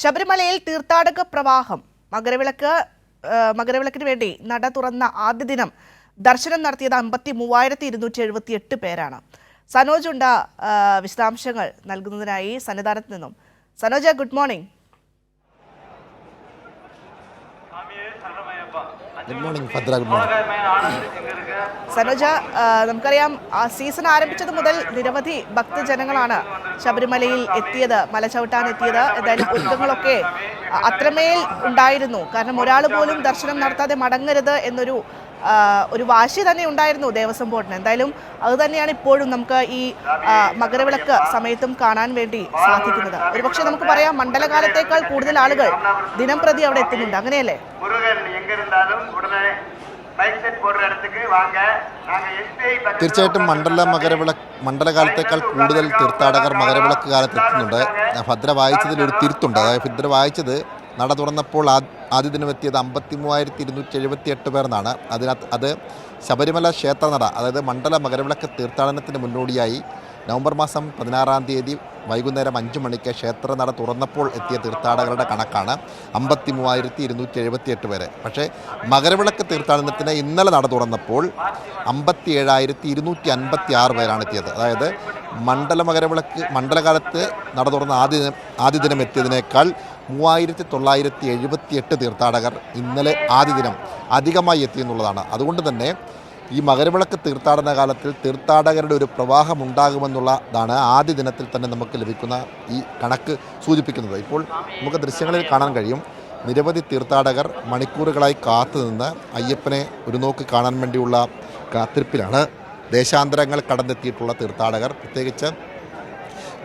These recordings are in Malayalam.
ശബരിമലയിൽ തീർത്ഥാടക പ്രവാഹം മകരവിളക്കിന് വേണ്ടി നട തുറന്ന ആദ്യ ദിനം ദർശനം നടത്തിയത് 53,278 പേരാണ്. സനോജ് ഉണ്ട് വിശദാംശങ്ങൾ നൽകുന്നതിനായി സന്നിധാനത്ത് നിന്നും. Sanoja, good morning. Good morning Bhadra. Good morning Sanoja, നമുക്കറിയാം സീസൺ ആരംഭിച്ചത് മുതൽ നിരവധി ഭക്തജനങ്ങളാണ് ശബരിമലയിൽ എത്തിയത്, മല ചവിട്ടാൻ എത്തിയത്. എന്തായാലും ഒരുക്കങ്ങളൊക്കെ അത്രമേൽ ഉണ്ടായിരുന്നു. കാരണം ഒരാൾ പോലും ദർശനം നടത്താതെ മടങ്ങരുത് എന്നൊരു വാശി തന്നെ ഉണ്ടായിരുന്നു ദേവസ്വം ബോർഡിന്. എന്തായാലും അത് തന്നെയാണ് ഇപ്പോഴും നമുക്ക് ഈ മകരവിളക്ക് സമയത്തും കാണാൻ വേണ്ടി സാധിക്കുന്നത്. ഒരുപക്ഷെ നമുക്ക് പറയാം മണ്ഡലകാലത്തേക്കാൾ കൂടുതൽ ആളുകൾ ദിനം പ്രതി അവിടെ എത്തുന്നുണ്ട്, അങ്ങനെയല്ലേ? തീർച്ചയായിട്ടും മണ്ഡലകാലത്തേക്കാൾ കൂടുതൽ തീർത്ഥാടകർ മകരവിളക്ക് കാലത്ത് എത്തുന്നുണ്ട്. ഭദ്ര വായിച്ചതിൽ ഒരു തിരുത്തുണ്ട്. അതായത് ഭദ്ര വായിച്ചത് നട തുറന്നപ്പോൾ ആദ്യ ദിനം എത്തിയത് 53,278 പേർ എന്നാണ്. അത് ശബരിമല ക്ഷേത്രനട, അതായത് മണ്ഡല മകരവിളക്ക് തീർത്ഥാടനത്തിന് മുന്നോടിയായി നവംബർ മാസം 16-ാം തീയതി വൈകുന്നേരം 5 മണിക്ക് ക്ഷേത്രനട തുറന്നപ്പോൾ എത്തിയ തീർത്ഥാടകരുടെ കണക്കാണ് 53,278 പേര്. പക്ഷേ മകരവിളക്ക് തീർത്ഥാടനത്തിന് ഇന്നലെ നട തുറന്നപ്പോൾ 57,256 പേരാണ് എത്തിയത്. അതായത് മണ്ഡലകാലത്ത് നട തുറന്ന ആദ്യ ദിനം എത്തിയതിനേക്കാൾ 3,978 തീർത്ഥാടകർ ഇന്നലെ ആദ്യ ദിനം അധികമായി എത്തിയെന്നുള്ളതാണ്. അതുകൊണ്ട് തന്നെ ഈ മകരവിളക്ക് തീർത്ഥാടന കാലത്തിൽ തീർത്ഥാടകരുടെ ഒരു പ്രവാഹം ഉണ്ടാകുമെന്നുള്ളതാണ് ആദ്യ ദിനത്തിൽ തന്നെ നമുക്ക് ലഭിക്കുന്ന ഈ കണക്ക് സൂചിപ്പിക്കുന്നത്. ഇപ്പോൾ നമുക്ക് ദൃശ്യങ്ങളിൽ കാണാൻ കഴിയും, നിരവധി തീർത്ഥാടകർ മണിക്കൂറുകളായി കാത്തുനിന്ന് അയ്യപ്പനെ ഒരു നോക്ക് കാണാൻ വേണ്ടിയുള്ള കാത്തിരിപ്പിലാണ്. ദേശാന്തരങ്ങൾ കടന്നെത്തിയിട്ടുള്ള തീർത്ഥാടകർ, പ്രത്യേകിച്ച്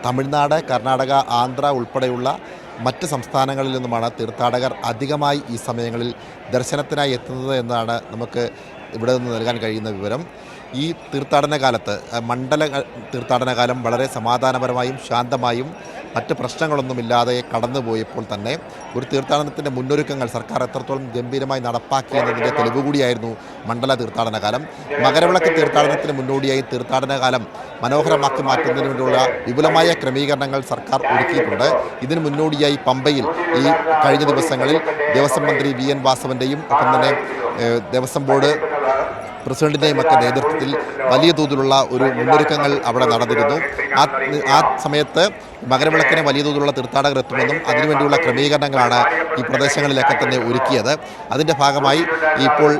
തമിഴ്നാട്, കർണാടക, ആന്ധ്ര ഉൾപ്പെടെയുള്ള മറ്റ് സംസ്ഥാനങ്ങളിൽ നിന്നുമാണ് തീർത്ഥാടകർ അധികമായി ഈ സമയങ്ങളിൽ ദർശനത്തിനായി എത്തുന്നത് എന്നാണ് നമുക്ക് ഇവിടെ നിന്ന് നൽകാൻ കഴിയുന്ന വിവരം. ഈ തീർത്ഥാടന കാലത്ത് തീർത്ഥാടന കാലം വളരെ സമാധാനപരമായും ശാന്തമായും മറ്റ് പ്രശ്നങ്ങളൊന്നുമില്ലാതെ കടന്നുപോയപ്പോൾ തന്നെ ഒരു തീർത്ഥാടനത്തിൻ്റെ മുന്നൊരുക്കങ്ങൾ സർക്കാർ എത്രത്തോളം ഗംഭീരമായി നടപ്പാക്കി എന്നതിൻ്റെ തെളിവ് കൂടിയായിരുന്നു മണ്ഡല തീർത്ഥാടന കാലം. മകരവിളക്ക് തീർത്ഥാടനത്തിന് മുന്നോടിയായി തീർത്ഥാടന കാലം മനോഹരമാക്കി മാറ്റുന്നതിന് വേണ്ടിയുള്ള വിപുലമായ ക്രമീകരണങ്ങൾ സർക്കാർ ഒരുക്കിയിട്ടുണ്ട്. ഇതിന് മുന്നോടിയായി പമ്പയിൽ ഈ കഴിഞ്ഞ ദിവസങ്ങളിൽ ദേവസ്വം മന്ത്രി VN വാസവൻ്റെയും ഒപ്പം തന്നെ ദേവസ്വം ബോർഡ് പ്രസിഡന്റിൻ്റെയും ഒക്കെ നേതൃത്വത്തിൽ വലിയ തോതിലുള്ള ഒരു മുന്നൊരുക്കങ്ങൾ അവിടെ നടന്നിരുന്നു. ആ സമയത്ത് മകരവിളക്കിന് വലിയ തോതിലുള്ള തീർത്ഥാടകർ എത്തുമെന്നും അതിനുവേണ്ടിയുള്ള ക്രമീകരണങ്ങളാണ് ഈ പ്രദേശങ്ങളിലൊക്കെ തന്നെ ഒരുക്കിയത്. അതിൻ്റെ ഭാഗമായി ഇപ്പോൾ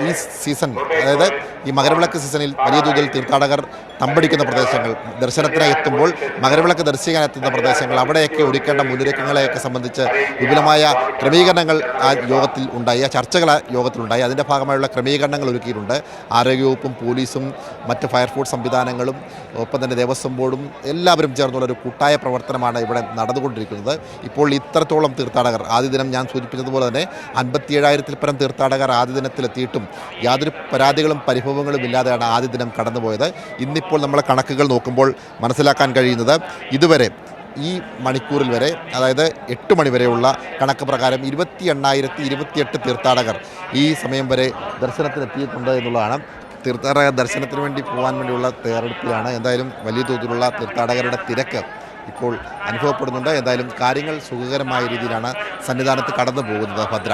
ഈ സീസൺ, അതായത് ഈ മകരവിളക്ക് സീസണിൽ വലിയ തോതിൽ തീർത്ഥാടകർ തമ്പടിക്കുന്ന പ്രദേശങ്ങൾ, ദർശനത്തിനായി എത്തുമ്പോൾ മകരവിളക്ക് ദർശിക്കാൻ എത്തുന്ന പ്രദേശങ്ങൾ, അവിടെയൊക്കെ ഒരുക്കേണ്ട മുന്നൊരുക്കങ്ങളെയൊക്കെ സംബന്ധിച്ച് വിപുലമായ ക്രമീകരണങ്ങൾ ആ യോഗത്തിൽ ഉണ്ടായി, ആ ചർച്ചകൾ യോഗത്തിലുണ്ടായി. അതിൻ്റെ ഭാഗമായുള്ള ക്രമീകരണങ്ങൾ ഒരുക്കിയിട്ടുണ്ട്. ആരോഗ്യവകുപ്പും പോലീസും മറ്റ് ഫയർഫോഴ്സ് സംവിധാനങ്ങളും ഒപ്പം തന്നെ ദേവസ്വം ബോർഡും എല്ലാവരും ചേർന്നുള്ളൊരു കൂട്ടായ പ്രവർത്തനമാണ് ഇവിടെ നടന്നുകൊണ്ടിരിക്കുന്നത്. ഇപ്പോൾ ഇത്രത്തോളം തീർത്ഥാടകർ, ആദ്യ ദിനം ഞാൻ സൂചിപ്പിച്ചതുപോലെ തന്നെ 57,000-ൽ പരം തീർത്ഥാടകർ ആദ്യ ദിനത്തിലെത്തിയിട്ടും യാതൊരു പരാതികളും പരിഭവങ്ങളും ഇല്ലാതെയാണ് ആദ്യ ദിനം കടന്നുപോയത്. ഇന്നിപ്പോൾ നമ്മളെ കണക്കുകൾ നോക്കുമ്പോൾ മനസ്സിലാക്കാൻ കഴിയുന്നത് ഇതുവരെ ഈ മണിക്കൂറിൽ വരെ, അതായത് 8 മണി വരെയുള്ള കണക്ക് പ്രകാരം 28,028 തീർത്ഥാടകർ ഈ സമയം വരെ ദർശനത്തിനെത്തിയിട്ടുണ്ട് എന്നുള്ളതാണ്. തീർത്ഥാടക ദർശനത്തിന് വേണ്ടി പോകാൻ വേണ്ടിയുള്ള തയ്യാറെടുപ്പിലാണ്. എന്തായാലും വലിയ തോതിലുള്ള തീർത്ഥാടകരുടെ തിരക്ക് ഇപ്പോൾ അനുഭവപ്പെടുന്നുണ്ട്. എന്തായാലും കാര്യങ്ങൾ സുഖകരമായ രീതിയിലാണ് സന്നിധാനത്ത് കടന്നു പോകുന്നത്. ഭദ്ര.